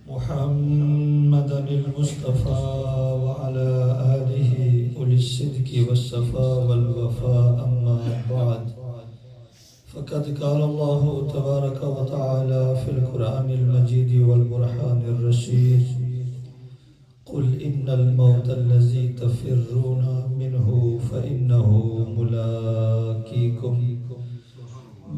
محمدا المصطفى وعلى آله أولي الصدق والصفاء والوفاء أما بعد فقد قال الله تبارك وتعالى في القرآن المجيد والبرهان الرشيد قل إن الموت الذي تفرون منه فإنه ملاقيكم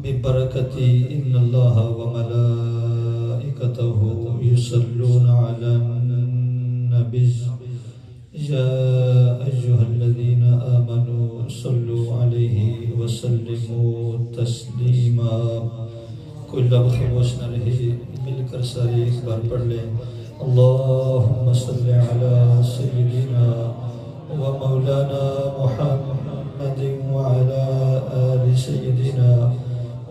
ببركتي إن الله وملائكته يصلون على النبي يا أيها الذين آمنوا صلوا عليه وسلموا تسلیما. کوئی لب خاموش نہ رہے، مل کر سارے ایک بار پڑھ لیں. اللہم صلی علی سیدنا و مولانا محمد وعلی آل سیدنا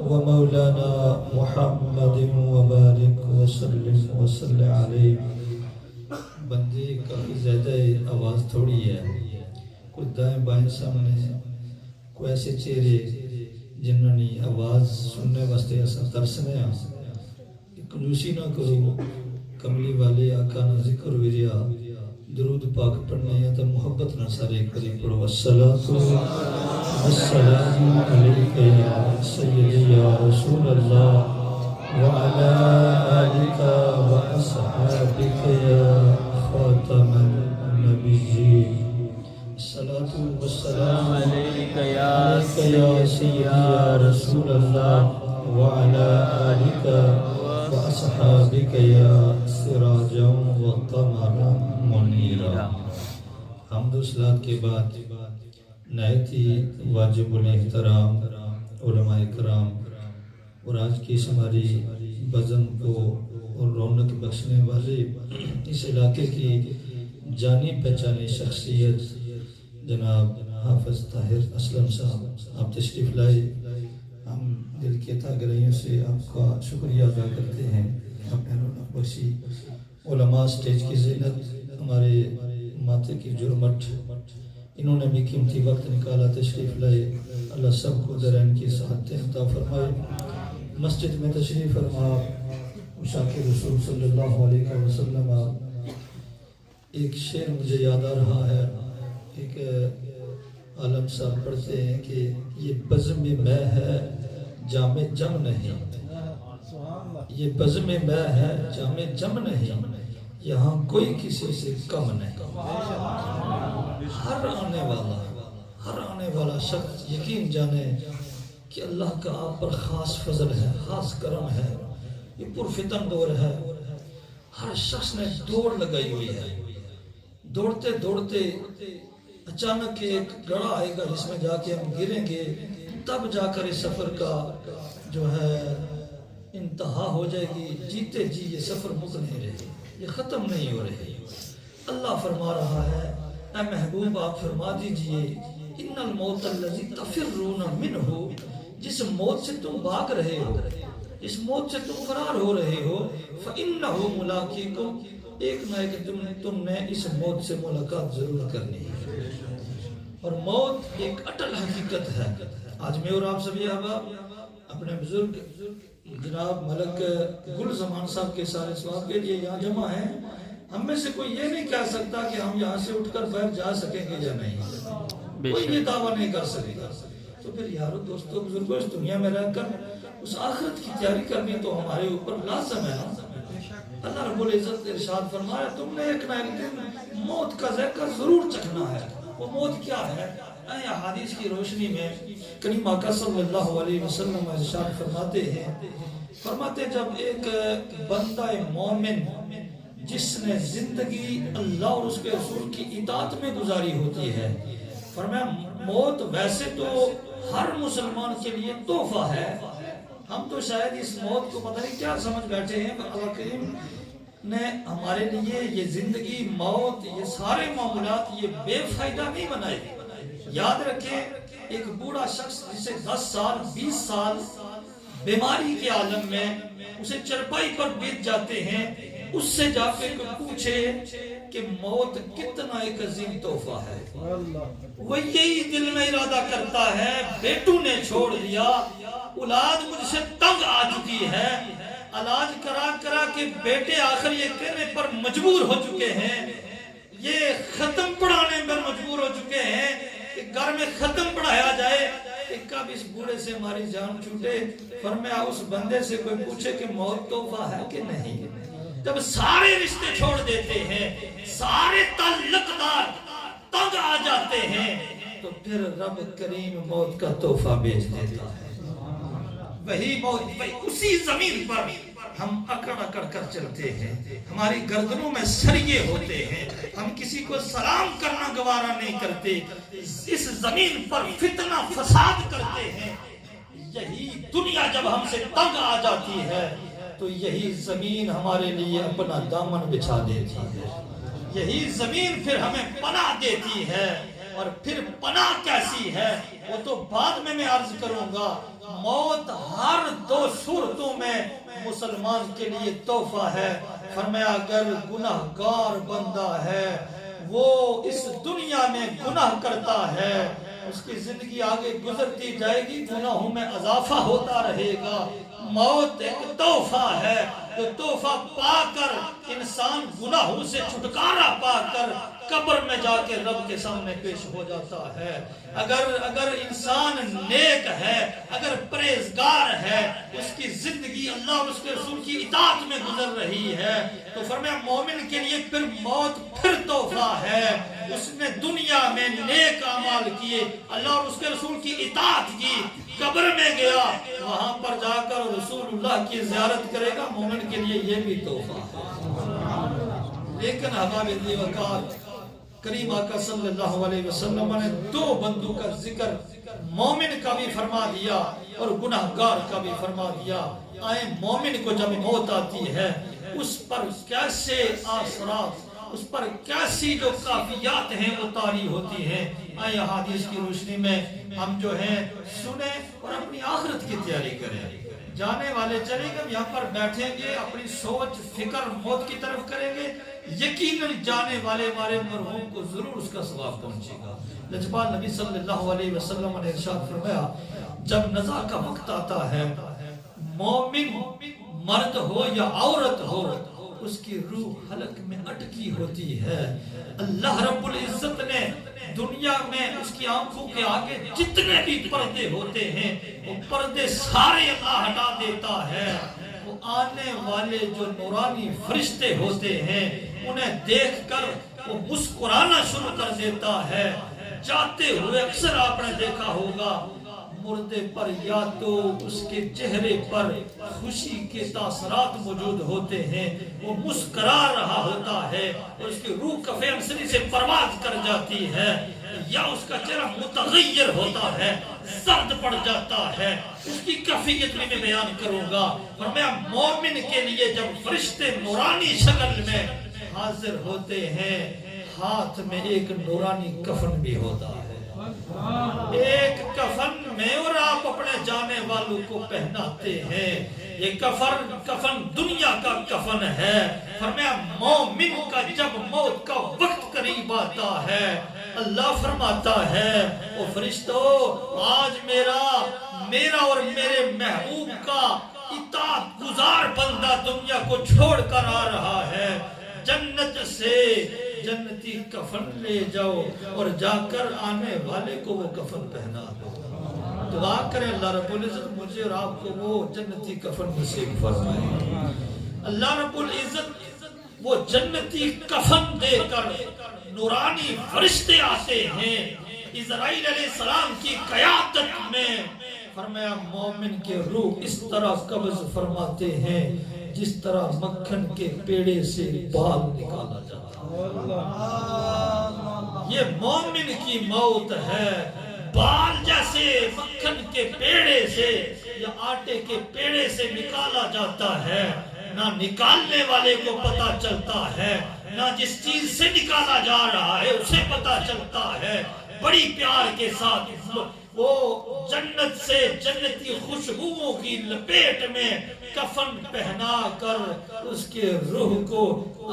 و مولانا محمد وبارک وسلم وصلی علیہ. بندے کافی زیادہ آواز تھوڑی ہے، کوئی دائیں بائیں سامنے کوئی ایسے چہرے جنہوں نے آواز سننے واسطے ایسا ترسنے ہیں. کنجوسی نہ کرو، کملی والے آقا نہ ذکر وریا درود پاک پڑھنے ہیں تو محبت نہ سارے قریب پڑھو. السلام علیکہ یا سیدی یا رسول اللہ وعلا آلک و اصحابک یا خاتم النبیین. الصلاة والسلام علیکہ یا سیدی یا رسول اللہ وعلا آلک و اصحابک یا سراجا و قمرا منیرا. حمد و صلات کے بعد نہایت ہی واجب الاحترام علماء کرام اور آج کی اس ہماری بزم کو اور رونق بخشنے والے اس علاقے کی جانی پہچانی شخصیت جناب حافظ طاہر اسلم صاحب، آپ تشریف لائے. ہم دل کے تاگرائیوں سے آپ کا شکریہ ادا کرتے ہیں. آپ نے رونق بخشی، علماء سٹیج کی زینت، ہمارے ماتھے کی جرمٹ، انہوں نے بھی قیمتی وقت نکالا، تشریف لائے. اللہ سب کو درین کی صحت عطا فرمائے. مسجد میں تشریف فرما مشاکر رسول صلی اللہ علیہ وسلم. ایک شعر مجھے یاد آ رہا ہے، ایک عالم صاحب پڑھتے ہیں کہ یہ بزم میں ہے جام جم نہیں، یہ بزم میں ہے جام جم نہیں، یہاں کوئی کسی سے کم نہیں. ہر آنے والا شخص یقین جانے کہ اللہ کا آپ پر خاص فضل ہے، خاص کرم ہے. یہ پرفتن دور ہے، ہر شخص نے دوڑ لگائی ہوئی ہے. دوڑتے دوڑتے اچانک ایک گڑھا آئے گا جس میں جا کے ہم گریں گے، تب جا کر اس سفر کا جو ہے انتہا ہو جائے گی. جیتے جی یہ سفر مک نہیں رہے، یہ ختم نہیں ہو رہے. اللہ فرما رہا ہے اے محبوب آپ فرما دیجئے ان الموت الذی تفرون منہ، جس موت سے تم بھاگ رہے ہو، جس موت سے تم فرار ہو رہے ہو، فإنہ ملاقیکم، ایک نہ ایک دن تم نے اس موت سے ملاقات ضرور کرنی ہے. اور موت ایک اٹل حقیقت ہے. آج میں اور آپ سبھی احباب اپنے بزرگ جناب ملک گل زمان صاحب کے سارے ثواب کے لیے یہاں جمع ہیں. ہم میں سے کوئی یہ نہیں کہہ سکتا کہ ہم یہاں سے اٹھ کر باہر جا سکیں گے یا نہیں، کوئی یہ دعویٰ نہیں کر سکے گا. تو پھر یارو دوستو بزرگوں اس دنیا میں رہ کر اس آخرت کی تیاری کرنی تو ہمارے اوپر لازم ہے. اللہ رب العزت نے ارشاد فرمایا تم نے ایک نہ ایک دن موت کا ذائقہ ضرور چکھنا ہے. وہ موت کیا ہے؟ اے حدیث کی روشنی میں کریم آقا صلی اللہ علیہ وسلم ارشاد فرماتے ہیں، فرماتے جب ایک بندہ مومن جس نے زندگی اللہ اور اس کے رسول کی اطاعت میں گزاری ہوتی ہے، فرمایا موت ویسے تو ہر مسلمان کے لیے تحفہ ہے. ہم تو شاید اس موت کو پتہ نہیں کیا سمجھ بیٹھے ہیں، پر اللہ کریم نے ہمارے لیے یہ زندگی، موت، یہ سارے معاملات یہ بے فائدہ نہیں بنائے. یاد رکھیں ایک بوڑھا شخص جسے 10 سال 20 سال بیماری کے عالم میں اسے چرپائی پر بیت جاتے ہیں، اس سے جا کے پوچھے کہ موت کتنا ایک عظیم تحفہ ہے. وہ یہی دل میں ارادہ کرتا ہے، بیٹوں نے چھوڑ دیا، اولاد مجھ سے تنگ آ چکی ہے، علاج کرا کے بیٹے آخر یہ کہنے پر مجبور ہو چکے ہیں، یہ ختم پڑھانے پر مجبور ہو چکے ہیں کہ گھر میں ختم پڑھایا جائے کہ کب اس بوڑھے سے ہماری جان چھوٹے۔ فرمایا اس بندے سے کوئی پوچھے کہ موت تحفہ ہے کہ نہیں۔ جب سارے رشتے چھوڑ دیتے ہیں، سارے تعلق دار تنگ آ جاتے ہیں، تو پھر رب کریم موت کا تحفہ بیچ دیتا ہے۔ وہی موت، اسی زمین پر ہم اکڑ اکڑ کر چلتے ہیں، ہماری گردنوں میں سریے ہوتے ہیں، ہم کسی کو سلام کرنا گوارا نہیں کرتے، اس زمین پر فتنہ فساد کرتے ہیں۔ یہی دنیا جب ہم سے تنگ آ جاتی ہے تو یہی زمین ہمارے لیے اپنا دامن بچھا دیتی ہے، یہی زمین پھر ہمیں پناہ دیتی ہے۔ اور پھر پناہ کیسی ہے وہ تو بعد میں عرض کروں گا۔ موت ہر دو صورتوں میں مسلمان کے لیے تحفہ ہے۔ فرمایا اگر گناہگار بندہ ہے، وہ اس دنیا میں گناہ کرتا ہے، اس کی زندگی آگے گزرتی جائے گی، گناہوں میں اضافہ ہوتا رہے گا۔ موت ایک تحفہ ہے، جو تحفہ پا کر انسان گناہوں سے چھٹکارا پا کر قبر میں جا کے رب کے سامنے پیش ہو جاتا ہے۔ اگر انسان نیک ہے، اگر پرہیزگار ہے، اس کی زندگی اللہ اور اس کے رسول کی اطاعت میں گزر رہی ہے، تو فرمایا مومن کے لیے پھر موت پھر تحفہ ہے۔ اس نے دنیا میں نیک اعمال کیے، اللہ اور اس کے رسول کی اطاعت کی، قبر میں گیا، وہاں پر جا کر رسول اللہ کی زیارت کرے گا، مومن کے لیے یہ بھی تحفہ ہے۔ لیکن احباب دی وقار کریم آقا صلی اللہ علیہ وسلم نے دو بندوں کا ذکر مومن کا بھی فرما دیا اور گناہگار کا بھی فرما دیا۔ آئے مومن کو جب موت آتی ہے اس پر کیسے آثرات، اس پر کیسی جو کافیات ہیں وہ طاری ہوتی ہیں، آئے حدیث کی روشنی میں ہم جو ہیں سنیں اور اپنی آخرت کی تیاری کریں۔ جانے والے چلیں گے، یہاں پر بیٹھیں گے، اپنی سوچ فکر موت کی طرف کریں گے، یقیناً جانے والے ہمارے مرحوم کو ضرور اس کا ثواب پہنچے گا۔ لجپال نبی صلی اللہ علیہ وسلم نے ارشاد فرمایا جب نزا کا وقت آتا ہے، مومن مرد ہو یا عورت ہو، اس کی روح حلق میں اٹکی ہوتی ہے۔ اللہ رب العزت نے دنیا میں اس کی آنکھوں کے آگے جتنے بھی پردے ہوتے ہیں وہ پردے سارے اللہ ہٹا دیتا ہے۔ وہ آنے والے جو نورانی فرشتے ہوتے ہیں انہیں دیکھ کر وہ مسکرانا شروع کر دیتا ہے۔ جاتے ہوئے اکثر آپ نے دیکھا ہوگا مردے پر یا تو اس کے چہرے پر خوشی کے تاثرات موجود ہوتے ہیں، وہ مسکرا رہا ہوتا ہے اور اس کی روح کفِ انصری سے پرواز کر جاتی ہے، یا اس کا چہرہ متغیر ہوتا ہے، زرد پڑ جاتا ہے۔ اس کی کیفیت بھی میں بیان کروں گا۔ اور میں مومن کے لیے جب فرشتے نورانی شکل میں حاضر ہوتے ہیں، ہاتھ میں ایک نورانی کفن بھی ہوتا ہے، ایک کفن میں، اور آپ اپنے جانے والوں کو پہناتے ہیں۔ یہ کفن دنیا کا کفن ہے۔ فرمایا مومن کا جب موت کا وقت قریب آتا ہے، اللہ فرماتا ہے او فرشتو آج میرا اور میرے محبوب کا اطاعت گزار بندہ دنیا کو چھوڑ کر آ رہا ہے، جنت سے جنتی کفن لے جاؤ اور جا کر آنے والے کو وہ کفن پہنا دو۔ دعا کریں اللہ رب العزت مجھے اور آپ کو وہ جنتی کفن نصیب فرمائے۔ اللہ رب العزت وہ جنتی کفن دے کر نورانی فرشتے آتے ہیں اسرائیل علیہ السلام کی قیادت میں۔ فرمایا مومن کے روح اس طرح قبض فرماتے ہیں جس طرح مکھن کے پیڑے سے بال نکالا جاتا ہے۔ یہ مومن کی موت ہے، بال جیسے مکھن کے پیڑے سے یا آٹے کے پیڑے سے نکالا جاتا ہے، نہ نکالنے والے کو پتا چلتا ہے، نہ جس چیز سے نکالا جا رہا ہے اسے پتا چلتا ہے۔ بڑی پیار کے ساتھ وہ جنت سے جنتی خوشبوؤں کی لپیٹ میں کفن پہنا کر اس کے روح کو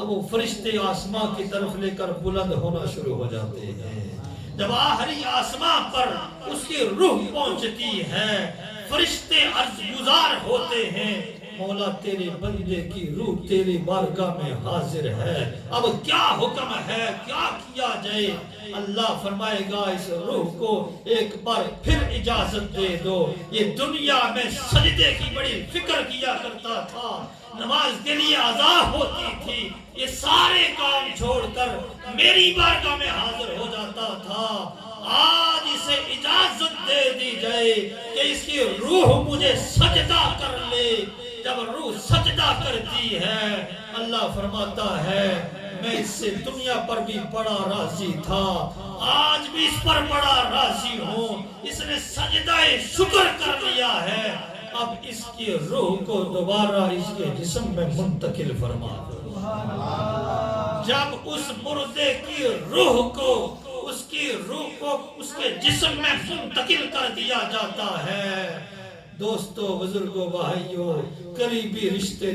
اب وہ فرشتے آسمان کی طرف لے کر بلند ہونا شروع ہو جاتے ہیں۔ جب آخری آسمان پر اس کی روح پہنچتی ہے، فرشتے عرض گزار ہوتے ہیں مولا تیرے بندے کی روح تیری بارگاہ میں حاضر ہے، اب کیا حکم ہے، کیا کیا جائے؟ اللہ فرمائے گا اس روح کو ایک بار پھر اجازت دے دو، یہ دنیا میں سجدے کی بڑی فکر کیا کرتا تھا، نماز کے لیے آزاد ہوتی تھی، یہ سارے کام چھوڑ کر میری بارگاہ میں حاضر ہو جاتا تھا، آج اسے اجازت دے دی جائے کہ اس کی روح مجھے سجدہ کر لے۔ جب روح سجدہ کرتی ہے اللہ فرماتا ہے میں اس سے دنیا پر بھی بڑا راضی تھا، آج بھی اس پر بڑا راضی ہوں، اس نے سجدہ شکر کر لیا ہے، اب اس کی روح کو دوبارہ اس کے جسم میں منتقل فرما دو۔ جب اس مردے کی روح کو اس کے جسم میں منتقل کر دیا جاتا ہے، دوستو، بزرگوں، بھائیوں، قریبی رشتے دار